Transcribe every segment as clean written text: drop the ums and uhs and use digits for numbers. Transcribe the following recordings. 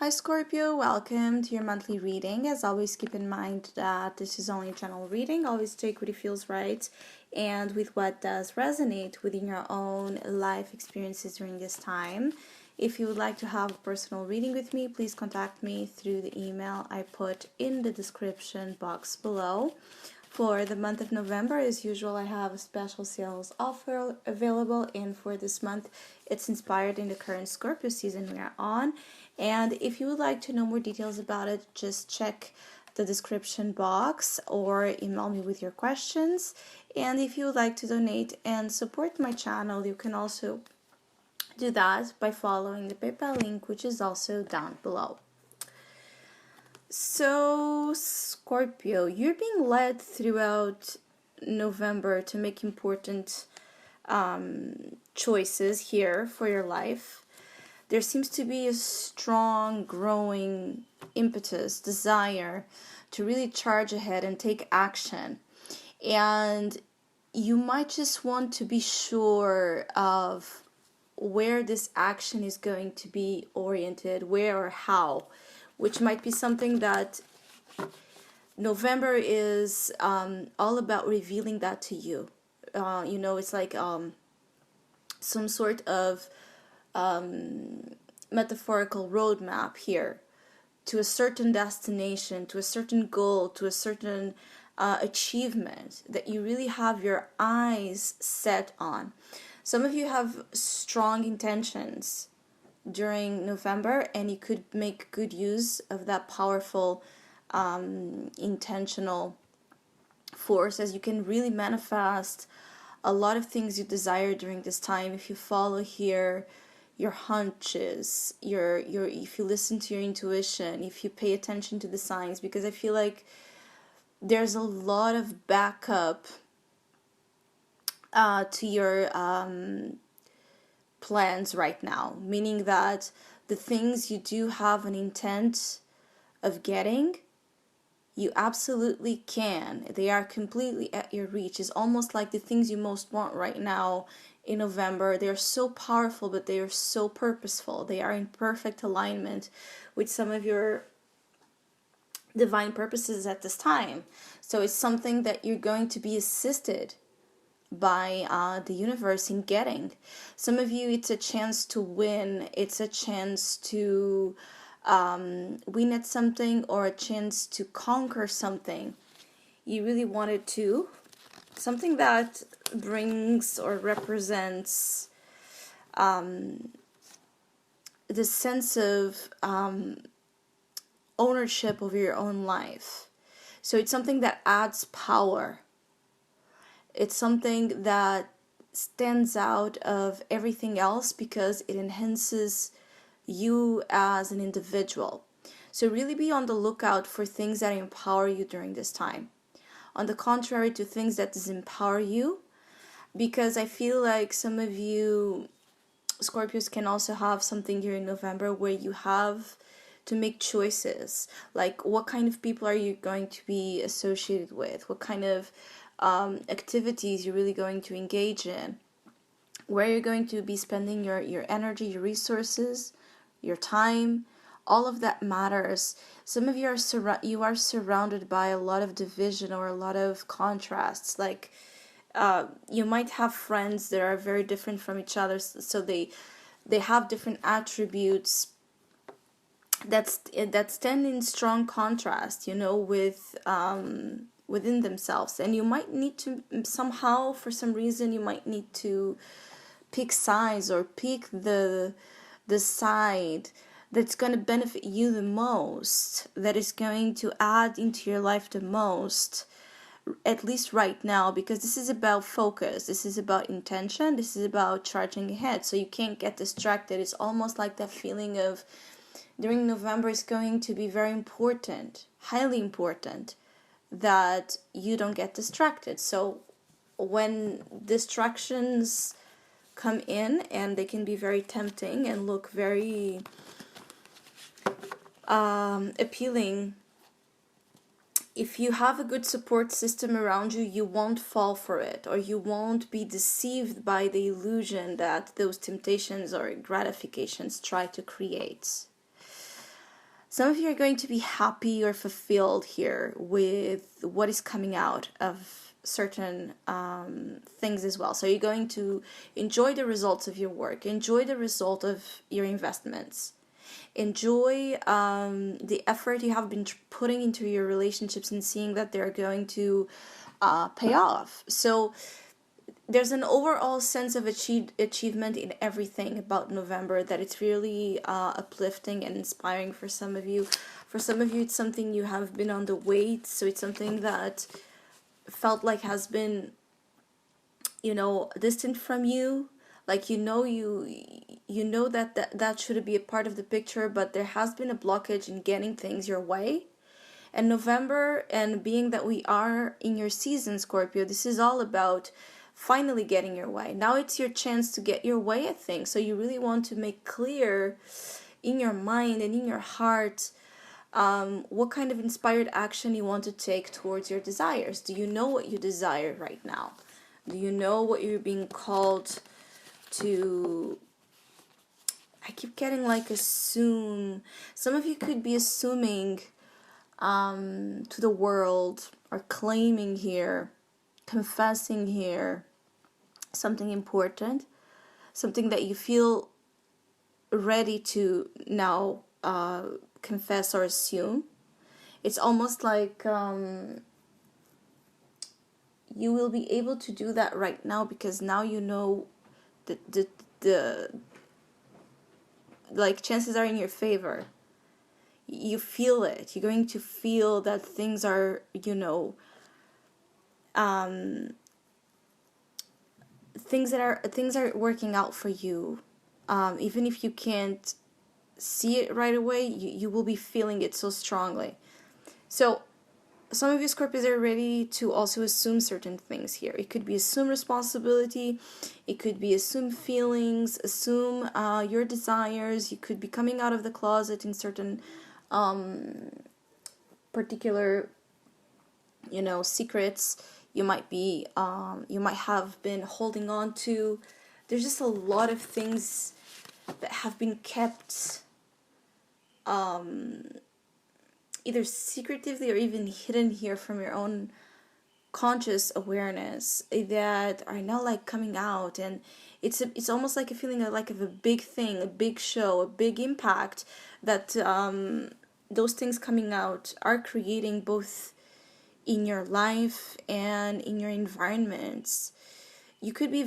Hi Scorpio, welcome to your monthly reading. As always, keep in mind that this is only a general reading. Always take what it feels right and with what does resonate within your own life experiences during this time. If you would like to have a personal reading with me, please contact me through the email I put in the description box below. For the month of November, as usual, I have a special sales offer available, and for this month, it's inspired in the current Scorpio season we are on. And if you would like to know more details about it, just check the description box or email me with your questions. And if you would like to donate and support my channel, you can also do that by following the PayPal link, which is also down below. So, Scorpio, you're being led throughout November to make important choices here for your life. There seems to be a strong, growing impetus, desire to really charge ahead and take action. And you might just want to be sure of where this action is going to be oriented, where or how, which might be something that November is all about revealing that to you. It's like some sort of metaphorical roadmap here to a certain destination, to a certain goal, to a certain achievement that you really have your eyes set on. Some of you have strong intentions during November, and you could make good use of that powerful intentional force, as you can really manifest a lot of things you desire during this time if you follow here your hunches, if you listen to your intuition, if you pay attention to the signs, because I feel like there's a lot of backup to your plans right now, meaning that the things you do have an intent of getting, you absolutely can. They are completely at your reach. It's almost like the things you most want right now in November. They're so powerful, but they are so purposeful. They are in perfect alignment with some of your divine purposes at this time. So it's something that you're going to be assisted by the universe in getting. Some of you, it's a chance to win. It's a chance to win at something, or a chance to conquer something you really wanted to. Something that brings or represents the sense of ownership over your own life. So it's something that adds power. It's something that stands out of everything else because it enhances you as an individual. So really be on the lookout for things that empower you during this time. On the contrary to things that disempower you, because I feel like some of you Scorpios can also have something here in November where you have to make choices. Like, what kind of people are you going to be associated with? What kind of activities you're really going to engage in? Where you're going to be spending your energy, your resources, your time. All of that matters. Some of you are surrounded by a lot of division or a lot of contrasts. Like, you might have friends that are very different from each other, so they have different attributes that stand in strong contrast, with within themselves. And you might need to somehow, for some reason, you might need to pick sides, or pick the side that's going to benefit you the most, that is going to add into your life the most, at least right now, because this is about focus, this is about intention, this is about charging ahead. So you can't get distracted. It's almost like that feeling of during November is going to be very important, highly important, that you don't get distracted. So when distractions come in, and they can be very tempting and look very appealing, if you have a good support system around you, you won't fall for it, or you won't be deceived by the illusion that those temptations or gratifications try to create. Some of you are going to be happy or fulfilled here with what is coming out of certain things as well. So you're going to enjoy the results of your work, enjoy the result of your investments, enjoy the effort you have been putting into your relationships and seeing that they're going to pay off. So there's an overall sense of achievement in everything about November that it's really uplifting and inspiring for some of you. For some of you, it's something you have been on the wait, so it's something that felt like has been, distant from you. Like, you know that should be a part of the picture, but there has been a blockage in getting things your way. And November, and being that we are in your season, Scorpio, this is all about finally getting your way. Now it's your chance to get your way at things. So you really want to make clear in your mind and in your heart what kind of inspired action you want to take towards your desires. Do you know what you desire right now? Do you know what you're being called to? I keep getting like assume. Some of you could be assuming to the world, or claiming here, confessing here, something important, something that you feel ready to now confess or assume. It's almost like you will be able to do that right now, because now you know the like chances are in your favor. You feel it. You're going to feel that things are, things are working out for you. Even if you can't see it right away, you will be feeling it so strongly. So some of you Scorpios are ready to also assume certain things here. It could be assume responsibility. It could be assume feelings, assume your desires. You could be coming out of the closet in certain particular, secrets you might have been holding on to. There's just a lot of things that have been kept either secretively or even hidden here from your own conscious awareness, that are now like coming out. And it's almost like a feeling of a big thing, a big show, a big impact that those things coming out are creating, both in your life and in your environments. You could be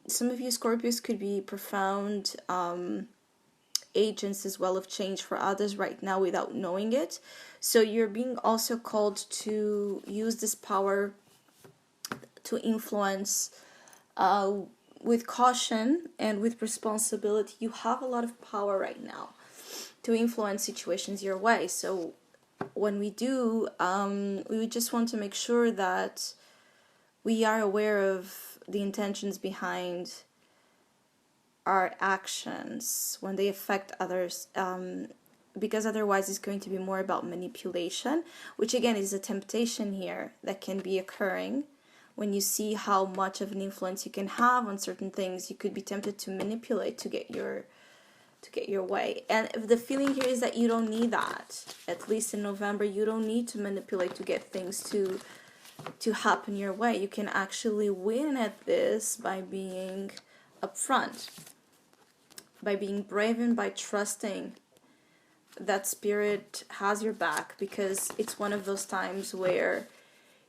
some of you Scorpios could be profound agents as well of change for others right now without knowing it. So you're being also called to use this power to influence with caution and with responsibility. You have a lot of power right now to influence situations your way. So when we do, we just want to make sure that we are aware of the intentions behind our actions when they affect others, because otherwise it's going to be more about manipulation, which again is a temptation here that can be occurring. When you see how much of an influence you can have on certain things, you could be tempted to manipulate to get your way. And if the feeling here is that you don't need that, at least in November, you don't need to manipulate to get things to happen your way. You can actually win at this by being upfront, by being brave, and by trusting that spirit has your back, because it's one of those times where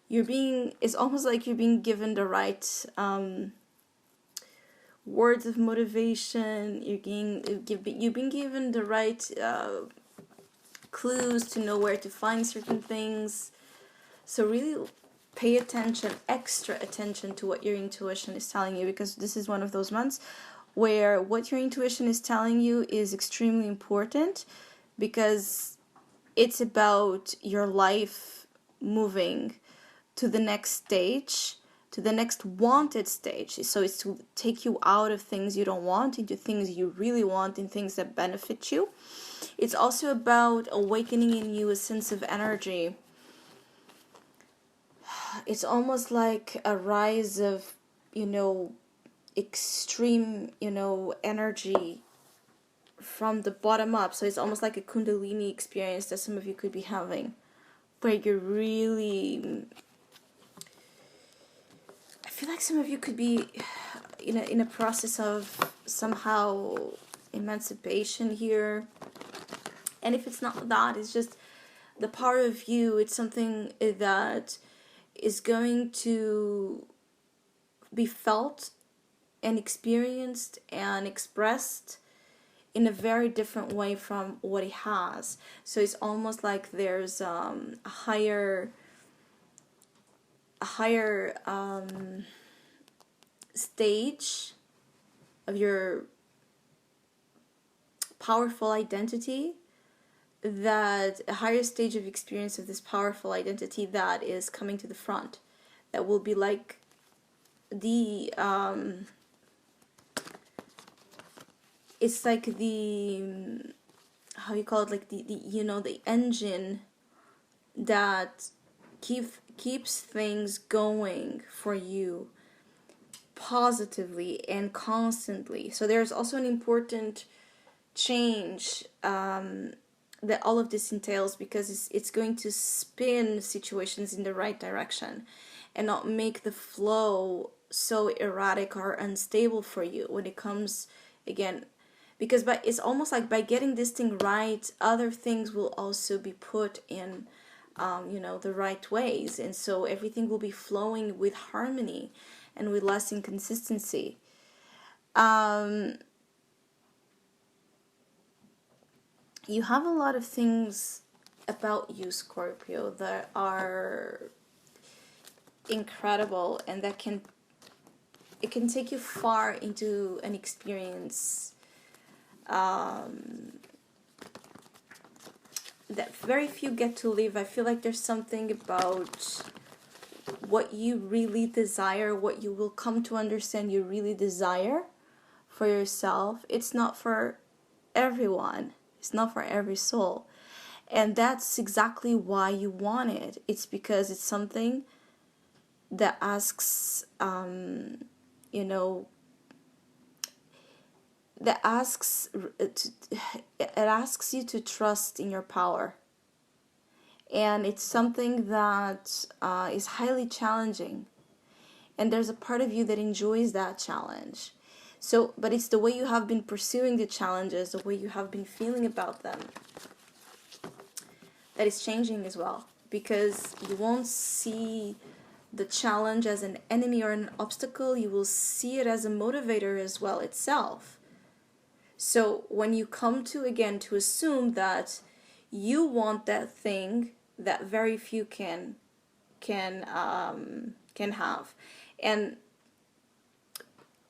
it's almost like you're being given the right words of motivation. You're being given the right clues to know where to find certain things. So really pay attention, extra attention, to what your intuition is telling you, because this is one of those months where what your intuition is telling you is extremely important, because it's about your life moving to the next stage, to the next wanted stage. So it's to take you out of things you don't want into things you really want, and things that benefit you. It's also about awakening in you a sense of energy. It's almost like a rise of, extreme, energy from the bottom up. So it's almost like a Kundalini experience that some of you could be having, where you're really, I feel like some of you could be in a process of somehow emancipation here. And if it's not that, it's just the part of you, it's something that is going to be felt and experienced and expressed in a very different way from what it has. So it's almost like there's a higher stage of your powerful identity, that a higher stage of experience of this powerful identity that is coming to the front, that will be like the it's like the, how you call it, like the the engine that keeps things going for you positively and constantly. So there's also an important change that all of this entails, because it's going to spin situations in the right direction and not make the flow so erratic or unstable for you when it comes, again, because it's almost like by getting this thing right, other things will also be put in the right ways, and so everything will be flowing with harmony and with less inconsistency. You have a lot of things about you, Scorpio, that are incredible, and it can take you far into an experience that very few get to live. I feel like there's something about what you really desire, what you will come to understand you really desire for yourself. It's not for everyone. It's not for every soul. And that's exactly why you want it. It's because it's something that asks, that asks, it asks you to trust in your power. And it's something that is highly challenging. And there's a part of you that enjoys that challenge. So, but it's the way you have been pursuing the challenges, the way you have been feeling about them, that is changing as well. Because you won't see the challenge as an enemy or an obstacle. You will see it as a motivator as well itself. So when you come to, again, to assume that you want that thing that very few can have, and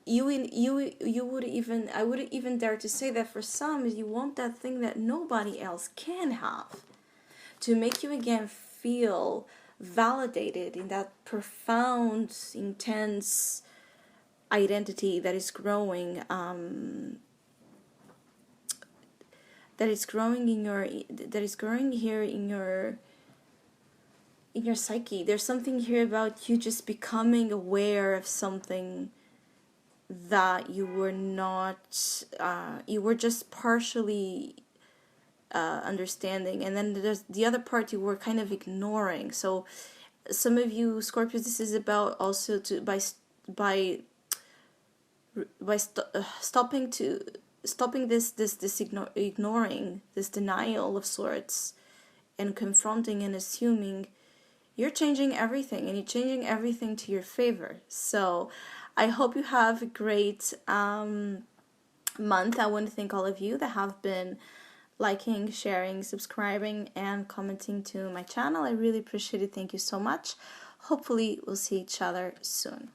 I would even dare to say that for some, you want that thing that nobody else can have, to make you again feel validated in that profound, intense identity that is growing. That is growing here in your psyche. There's something here about you just becoming aware of something that you were not, you were just partially understanding, and then there's the other part you were kind of ignoring. So some of you Scorpios, this is about also to stopping this ignoring, this denial of sorts, and confronting and assuming. You're changing everything, and you're changing everything to your favor. So I hope you have a great month. I want to thank all of you that have been liking, sharing, subscribing, and commenting to my channel. I really appreciate it. Thank you so much. Hopefully we'll see each other soon.